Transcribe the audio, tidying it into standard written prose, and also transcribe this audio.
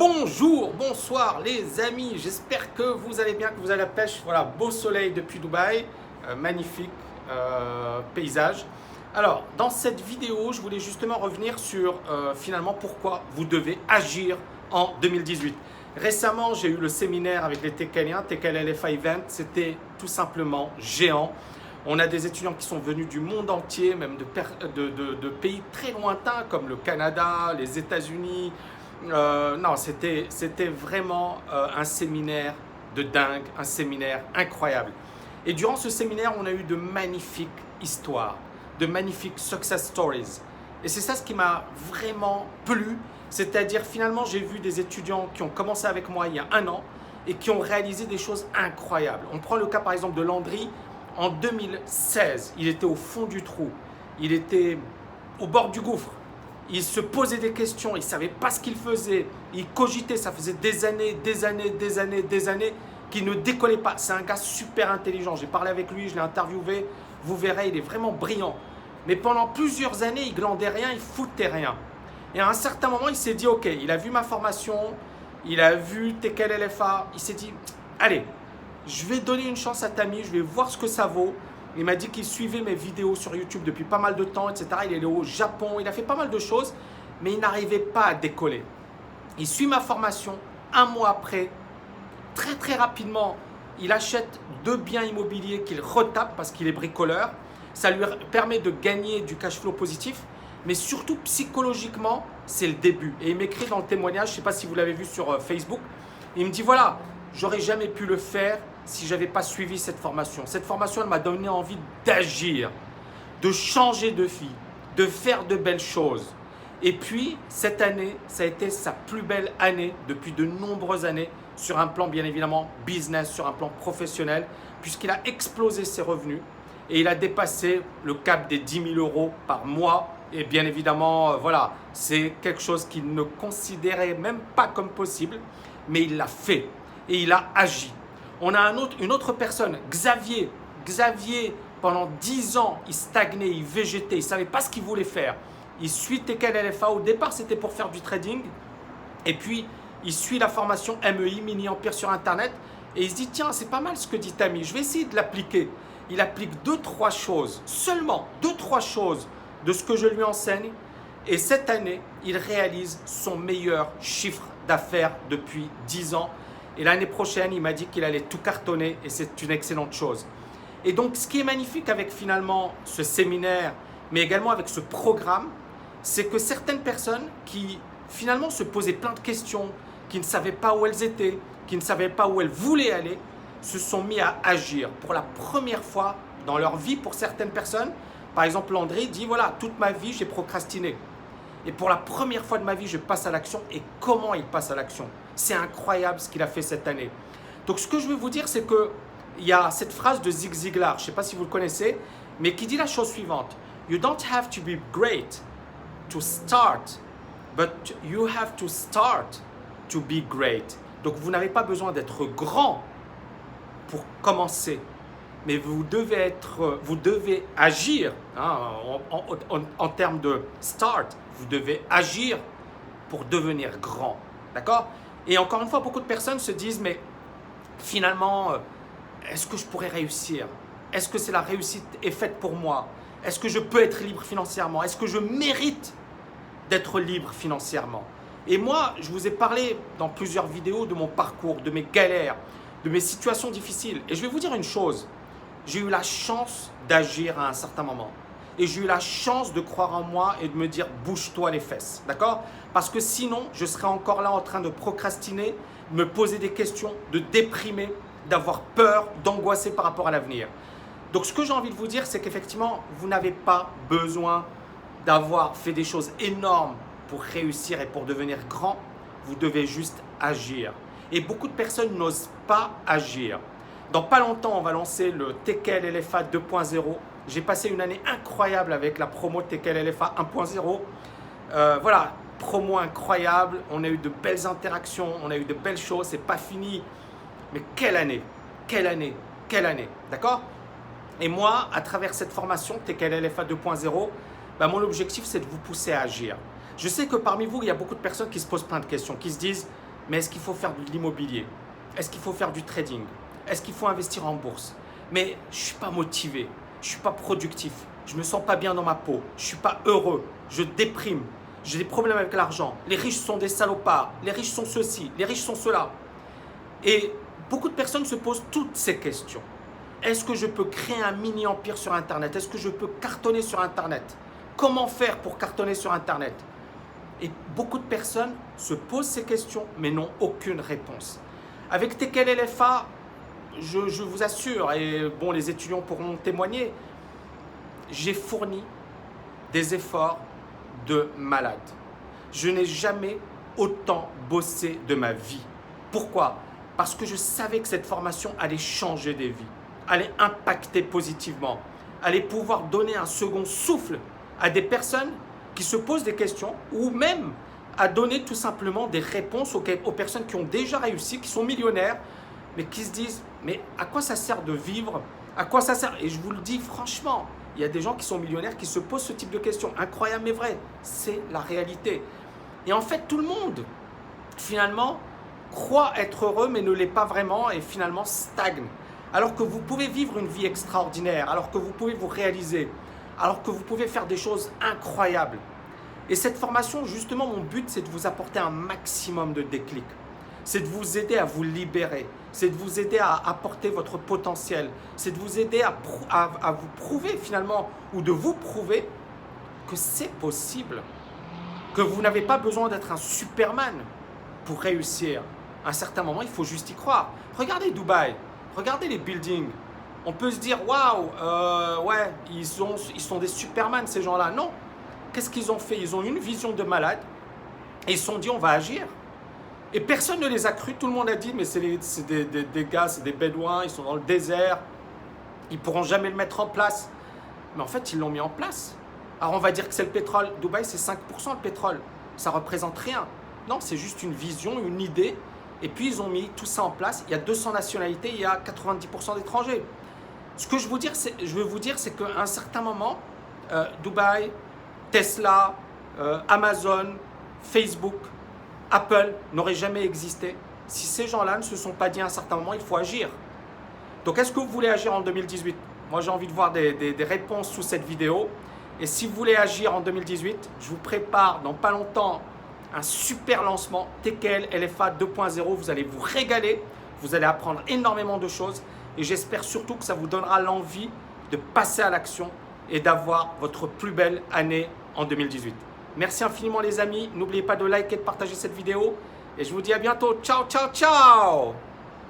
Bonjour, bonsoir les amis, j'espère que vous allez bien, que vous avez la pêche. Voilà, beau soleil depuis Dubaï, magnifique paysage. Alors, dans cette vidéo, je voulais justement revenir sur finalement pourquoi vous devez agir en 2018. Récemment, j'ai eu le séminaire avec les TKLiens, TKL LFA Event, c'était tout simplement géant. On a des étudiants qui sont venus du monde entier, même de pays très lointains comme le Canada, les États-Unis. Non, c'était vraiment un séminaire de dingue, un séminaire incroyable. Et durant ce séminaire, on a eu de magnifiques histoires, de magnifiques success stories. Et c'est ça ce qui m'a vraiment plu, c'est-à-dire finalement j'ai vu des étudiants qui ont commencé avec moi il y a un an et qui ont réalisé des choses incroyables. On prend le cas par exemple de Landry. En 2016, il était au fond du trou, il était au bord du gouffre. Il se posait des questions, il ne savait pas ce qu'il faisait, il cogitait, ça faisait des années qu'il ne décollait pas. C'est un gars super intelligent, j'ai parlé avec lui, je l'ai interviewé, vous verrez, il est vraiment brillant. Mais pendant plusieurs années, il glandait rien, il foutait rien. Et à un certain moment, il s'est dit, ok, il a vu ma formation, il a vu TKL LFA, il s'est dit, allez, je vais donner une chance à Tammy, je vais voir ce que ça vaut. Il m'a dit qu'il suivait mes vidéos sur YouTube depuis pas mal de temps, etc. Il est allé au Japon, il a fait pas mal de choses, mais il n'arrivait pas à décoller. Il suit ma formation, un mois après, très rapidement, il achète 2 biens immobiliers qu'il retape parce qu'il est bricoleur. Ça lui permet de gagner du cash flow positif, mais surtout psychologiquement, c'est le début. Et il m'écrit dans le témoignage, je ne sais pas si vous l'avez vu sur Facebook, il me dit voilà, j'aurais jamais pu le faire si je n'avais pas suivi cette formation. Cette formation, elle m'a donné envie d'agir, de changer de vie, de faire de belles choses. Et puis, cette année, ça a été sa plus belle année depuis de nombreuses années sur un plan, bien évidemment, business, sur un plan professionnel, puisqu'il a explosé ses revenus et il a dépassé le cap des 10 000 euros par mois. Et bien évidemment, voilà, c'est quelque chose qu'il ne considérait même pas comme possible, mais il l'a fait et il a agi. On a une autre personne, Xavier. Xavier, pendant 10 ans, il stagnait, il végétait, il ne savait pas ce qu'il voulait faire. Il suit TKL LFA. Au départ, c'était pour faire du trading. Et puis, il suit la formation MEI, Mini Empire sur Internet. Et il se dit, tiens, c'est pas mal ce que dit Tammy, je vais essayer de l'appliquer. Il applique 2-3 choses, seulement 2-3 choses de ce que je lui enseigne. Et cette année, il réalise son meilleur chiffre d'affaires depuis 10 ans. Et l'année prochaine, il m'a dit qu'il allait tout cartonner et c'est une excellente chose. Et donc, ce qui est magnifique avec finalement ce séminaire, mais également avec ce programme, c'est que certaines personnes qui finalement se posaient plein de questions, qui ne savaient pas où elles étaient, qui ne savaient pas où elles voulaient aller, se sont mis à agir pour la première fois dans leur vie. Pour certaines personnes, par exemple, Landry dit, voilà, toute ma vie, j'ai procrastiné. Et pour la première fois de ma vie, je passe à l'action. Et comment il passe à l'action? C'est incroyable ce qu'il a fait cette année. Donc, ce que je veux vous dire, c'est qu'il y a cette phrase de Zig Ziglar, je ne sais pas si vous le connaissez, mais qui dit la chose suivante. You don't have to be great to start, but you have to start to be great. Donc, vous n'avez pas besoin d'être grand pour commencer. Mais vous devez agir hein, en termes de start. Vous devez agir pour devenir grand. D'accord? Et encore une fois, beaucoup de personnes se disent, mais finalement, est-ce que je pourrais réussir? Est-ce que la réussite est faite pour moi? Est-ce que je peux être libre financièrement? Est-ce que je mérite d'être libre financièrement? Et moi, je vous ai parlé dans plusieurs vidéos de mon parcours, de mes galères, de mes situations difficiles. Et je vais vous dire une chose. J'ai eu la chance d'agir à un certain moment. Et j'ai eu la chance de croire en moi et de me dire « bouge-toi les fesses ». D'accord? Parce que sinon, je serais encore là en train de procrastiner, de me poser des questions, de déprimer, d'avoir peur, d'angoisser par rapport à l'avenir. Donc, ce que j'ai envie de vous dire, c'est qu'effectivement, vous n'avez pas besoin d'avoir fait des choses énormes pour réussir et pour devenir grand. Vous devez juste agir. Et beaucoup de personnes n'osent pas agir. Dans pas longtemps, on va lancer le TKL LFA 2.0. J'ai passé une année incroyable avec la promo TKL LFA 1.0. Voilà, promo incroyable. On a eu de belles interactions, on a eu de belles choses. C'est pas fini. Mais quelle année, quelle année, quelle année. D'accord? Et moi, à travers cette formation TKL LFA 2.0, mon objectif, c'est de vous pousser à agir. Je sais que parmi vous, il y a beaucoup de personnes qui se posent plein de questions, qui se disent Mais est-ce qu'il faut faire de l'immobilier? Est-ce qu'il faut faire du trading? Est-ce qu'il faut investir en bourse? Mais je ne suis pas motivé, je ne suis pas productif, je ne me sens pas bien dans ma peau, je ne suis pas heureux, je déprime, j'ai des problèmes avec l'argent, les riches sont des salopards, les riches sont ceci, les riches sont cela. Et beaucoup de personnes se posent toutes ces questions. Est-ce que je peux créer un mini-empire sur Internet? Est-ce que je peux cartonner sur Internet? Comment faire pour cartonner sur Internet? Et beaucoup de personnes se posent ces questions, mais n'ont aucune réponse. Avec TKL LFA, je vous assure, et bon, les étudiants pourront témoigner, j'ai fourni des efforts de malade. Je n'ai jamais autant bossé de ma vie. Pourquoi? Parce que je savais que cette formation allait changer des vies, allait impacter positivement, allait pouvoir donner un second souffle à des personnes qui se posent des questions ou même à donner tout simplement des réponses aux personnes qui ont déjà réussi, qui sont millionnaires, mais qui se disent « mais à quoi ça sert de vivre? À quoi ça sert ?» Et je vous le dis franchement, il y a des gens qui sont millionnaires qui se posent ce type de questions. Incroyable mais vrai, c'est la réalité. Et en fait, tout le monde, finalement, croit être heureux mais ne l'est pas vraiment et finalement stagne. Alors que vous pouvez vivre une vie extraordinaire, alors que vous pouvez vous réaliser, alors que vous pouvez faire des choses incroyables. Et cette formation, justement, mon but, c'est de vous apporter un maximum de déclic. C'est de vous aider à vous libérer. C'est de vous aider à apporter votre potentiel. C'est de vous aider à vous prouver finalement, ou de vous prouver que c'est possible. Que vous n'avez pas besoin d'être un Superman pour réussir. À un certain moment, il faut juste y croire. Regardez Dubaï, regardez les buildings. On peut se dire, waouh, ouais, ils sont des Superman ces gens-là. Non. Qu'est-ce qu'ils ont fait? Ils ont eu une vision de malade et ils se sont dit, on va agir. Et personne ne les a cru. Tout le monde a dit, mais c'est des gars, c'est des Bédouins, ils sont dans le désert, ils ne pourront jamais le mettre en place. Mais en fait, ils l'ont mis en place. Alors, on va dire que c'est le pétrole. Dubaï, c'est 5% le pétrole. Ça ne représente rien. Non, c'est juste une vision, une idée. Et puis, ils ont mis tout ça en place. Il y a 200 nationalités, il y a 90% d'étrangers. Ce que je veux vous dire, c'est qu'à un certain moment, Dubaï, Tesla, Amazon, Facebook, Apple n'auraient jamais existé si ces gens-là ne se sont pas dit à un certain moment, il faut agir. Donc, est-ce que vous voulez agir en 2018? Moi, j'ai envie de voir des réponses sous cette vidéo. Et si vous voulez agir en 2018, je vous prépare dans pas longtemps un super lancement TKL LFA 2.0. Vous allez vous régaler, vous allez apprendre énormément de choses et j'espère surtout que ça vous donnera l'envie de passer à l'action et d'avoir votre plus belle année en 2018. Merci infiniment les amis, n'oubliez pas de liker et de partager cette vidéo et je vous dis à bientôt. Ciao, ciao, ciao!